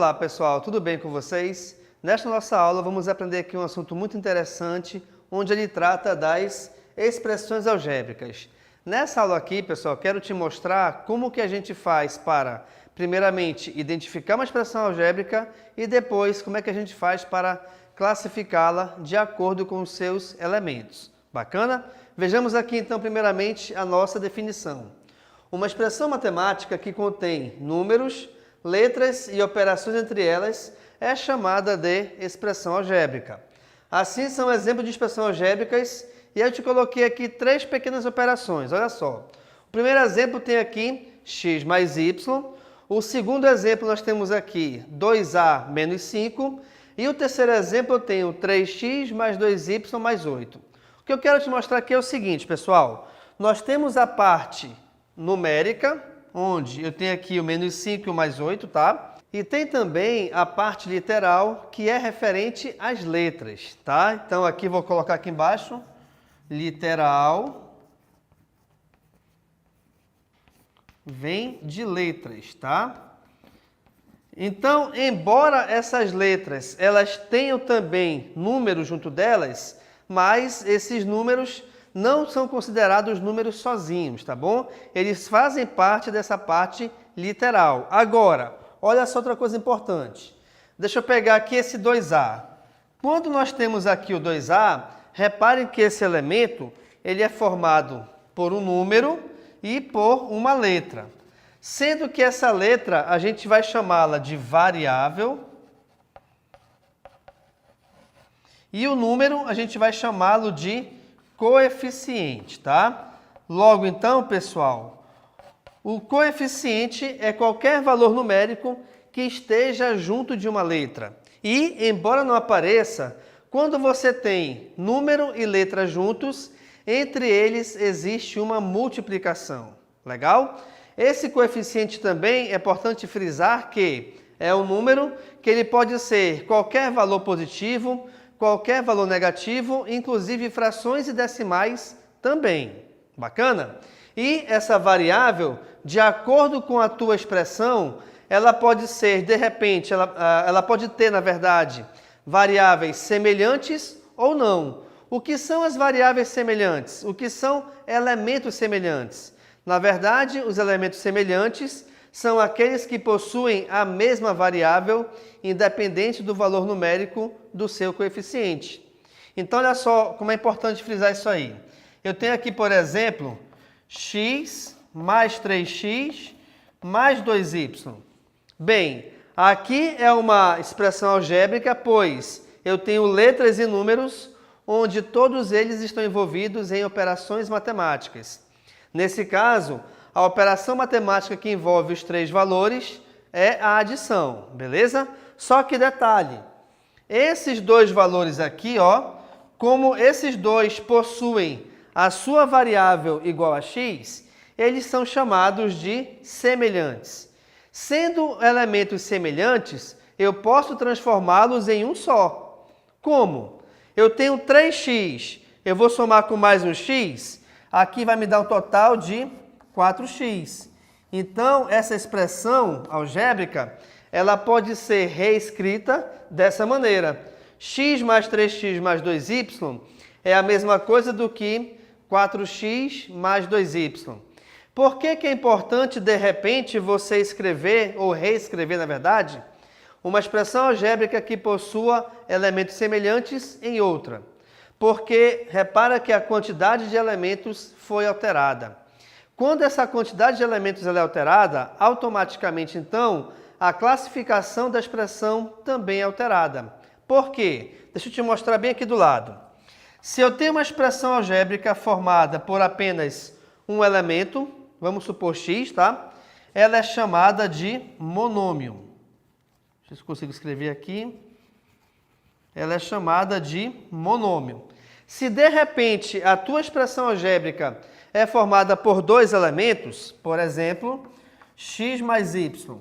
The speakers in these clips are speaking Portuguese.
Olá pessoal, tudo bem com vocês? Nesta nossa aula vamos aprender aqui um assunto muito interessante, onde ele trata das expressões algébricas. Nessa aula aqui, pessoal, quero te mostrar como que a gente faz para, primeiramente, identificar uma expressão algébrica e depois como é que a gente faz para classificá-la de acordo com os seus elementos. Bacana? Vejamos aqui então, primeiramente, a nossa definição. Uma expressão matemática que contém números, letras e operações entre elas é chamada de expressão algébrica. Assim, são exemplos de expressões algébricas e eu te coloquei aqui três pequenas operações. Olha só. O primeiro exemplo tem aqui x mais y. O segundo exemplo nós temos aqui 2a menos 5. E o terceiro exemplo eu tenho 3x mais 2y mais 8. O que eu quero te mostrar aqui é o seguinte, pessoal. Nós temos a parte numérica, onde eu tenho aqui o menos 5 e o mais 8, tá? E tem também a parte literal, que é referente às letras, tá? Então aqui vou colocar aqui embaixo, literal, vem de letras, tá? Então, embora essas letras, elas tenham também números junto delas, mas esses números não são considerados números sozinhos, tá bom? Eles fazem parte dessa parte literal. Agora, olha só outra coisa importante. Deixa eu pegar aqui esse 2A. Quando nós temos aqui o 2A, reparem que esse elemento ele é formado por um número e por uma letra. Sendo que essa letra a gente vai chamá-la de variável e o número a gente vai chamá-lo de coeficiente, tá? Logo então, pessoal, o coeficiente é qualquer valor numérico que esteja junto de uma letra. E, embora não apareça, quando você tem número e letra juntos, entre eles existe uma multiplicação. Legal? Esse coeficiente também é importante frisar que é um número que ele pode ser qualquer valor positivo, qualquer valor negativo, inclusive frações e decimais também. Bacana? E essa variável, de acordo com a tua expressão, ela pode ser, de repente, ela pode ter, na verdade, variáveis semelhantes ou não. O que são as variáveis semelhantes? O que são elementos semelhantes? Na verdade, os elementos semelhantes são aqueles que possuem a mesma variável, independente do valor numérico do seu coeficiente. Então, olha só como é importante frisar isso aí. Eu tenho aqui, por exemplo, x mais 3x mais 2y. Bem, aqui é uma expressão algébrica, pois eu tenho letras e números, onde todos eles estão envolvidos em operações matemáticas. Nesse caso, a operação matemática que envolve os três valores é a adição, beleza? Só que detalhe, esses dois valores aqui, ó, como esses dois possuem a sua variável igual a x, eles são chamados de semelhantes. Sendo elementos semelhantes, eu posso transformá-los em um só. Como? Eu tenho 3x, eu vou somar com mais um x, aqui vai me dar um total de 4x. Então, essa expressão algébrica, ela pode ser reescrita dessa maneira. X mais 3x mais 2y é a mesma coisa do que 4x mais 2y. Por que que é importante, de repente, você escrever, ou reescrever, na verdade, uma expressão algébrica que possua elementos semelhantes em outra? Porque repara que a quantidade de elementos foi alterada. Quando essa quantidade de elementos é alterada, automaticamente, então, a classificação da expressão também é alterada. Por quê? Deixa eu te mostrar bem aqui do lado. Se eu tenho uma expressão algébrica formada por apenas um elemento, vamos supor x, tá? Ela é chamada de monômio. Deixa eu ver se eu consigo escrever aqui. Ela é chamada de monômio. Se de repente a tua expressão algébrica é formada por dois elementos, por exemplo, x mais y.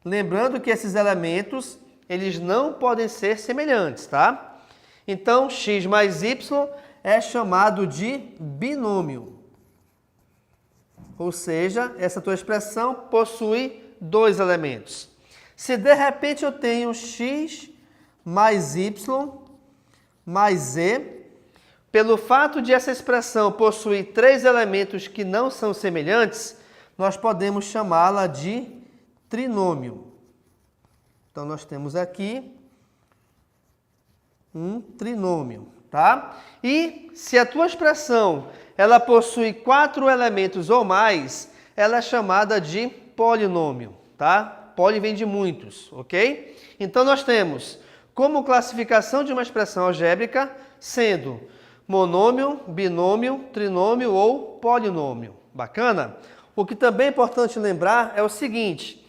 Lembrando que esses elementos, eles não podem ser semelhantes, tá? Então, x mais y é chamado de binômio. Ou seja, essa tua expressão possui dois elementos. Se de repente eu tenho x mais y mais z, pelo fato de essa expressão possuir três elementos que não são semelhantes, nós podemos chamá-la de trinômio. Então, nós temos aqui um trinômio, tá? E se a tua expressão ela possui 4 elementos ou mais, ela é chamada de polinômio, tá? Poli vem de muitos, ok? Então, nós temos como classificação de uma expressão algébrica sendo monômio, binômio, trinômio ou polinômio. Bacana? O que também é importante lembrar é o seguinte: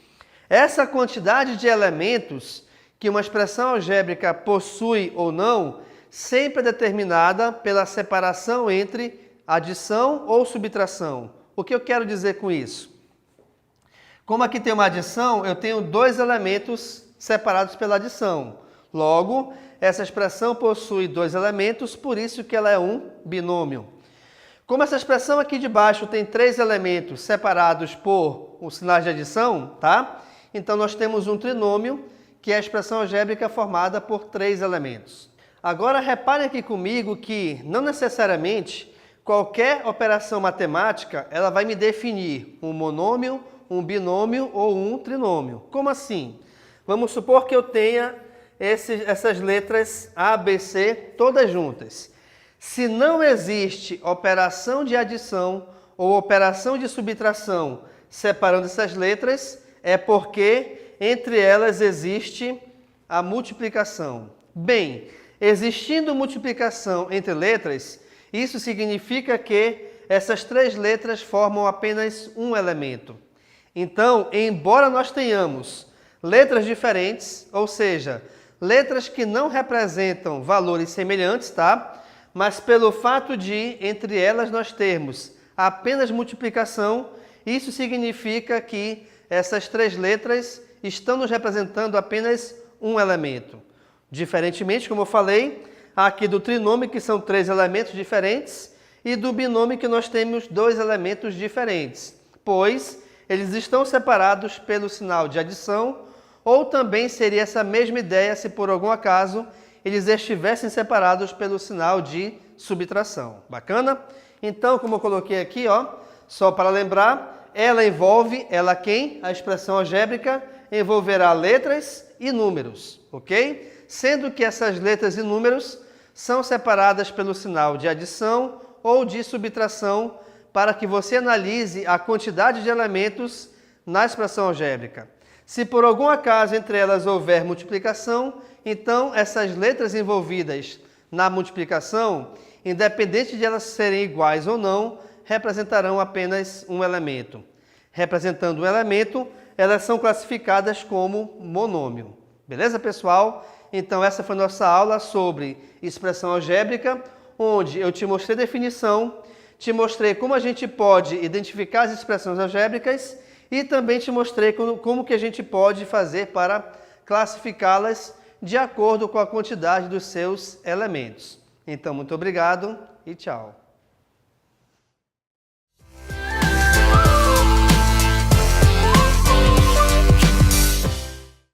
essa quantidade de elementos que uma expressão algébrica possui ou não sempre é determinada pela separação entre adição ou subtração. O que eu quero dizer com isso? Como aqui tem uma adição, eu tenho 2 elementos separados pela adição. Logo, essa expressão possui 2 elementos, por isso que ela é um binômio. Como essa expressão aqui de baixo tem 3 elementos separados por os sinais de adição, tá? Então, nós temos um trinômio, que é a expressão algébrica formada por 3 elementos. Agora, reparem aqui comigo que, não necessariamente, qualquer operação matemática ela vai me definir um monômio, um binômio ou um trinômio. Como assim? Vamos supor que eu tenha essas letras A, B, C, todas juntas. Se não existe operação de adição ou operação de subtração separando essas letras, é porque entre elas existe a multiplicação. Bem, existindo multiplicação entre letras, isso significa que essas 3 letras formam apenas um elemento. Então, embora nós tenhamos letras diferentes, ou seja, letras que não representam valores semelhantes, tá? Mas pelo fato de, entre elas, nós termos apenas multiplicação, isso significa que essas 3 letras estão nos representando apenas um elemento. Diferentemente, como eu falei, aqui do trinômio, que são 3 elementos diferentes, e do binômio, que nós temos 2 elementos diferentes, pois eles estão separados pelo sinal de adição, ou também seria essa mesma ideia se por algum acaso eles estivessem separados pelo sinal de subtração. Bacana? Então, como eu coloquei aqui, ó, só para lembrar, ela quem? A expressão algébrica envolverá letras e números, ok? Sendo que essas letras e números são separadas pelo sinal de adição ou de subtração para que você analise a quantidade de elementos na expressão algébrica. Se por algum acaso entre elas houver multiplicação, então essas letras envolvidas na multiplicação, independente de elas serem iguais ou não, representarão apenas um elemento. Representando um elemento, elas são classificadas como monômio. Beleza, pessoal? Então, essa foi a nossa aula sobre expressão algébrica, onde eu te mostrei a definição, te mostrei como a gente pode identificar as expressões algébricas e também te mostrei como que a gente pode fazer para classificá-las de acordo com a quantidade dos seus elementos. Então, muito obrigado e tchau.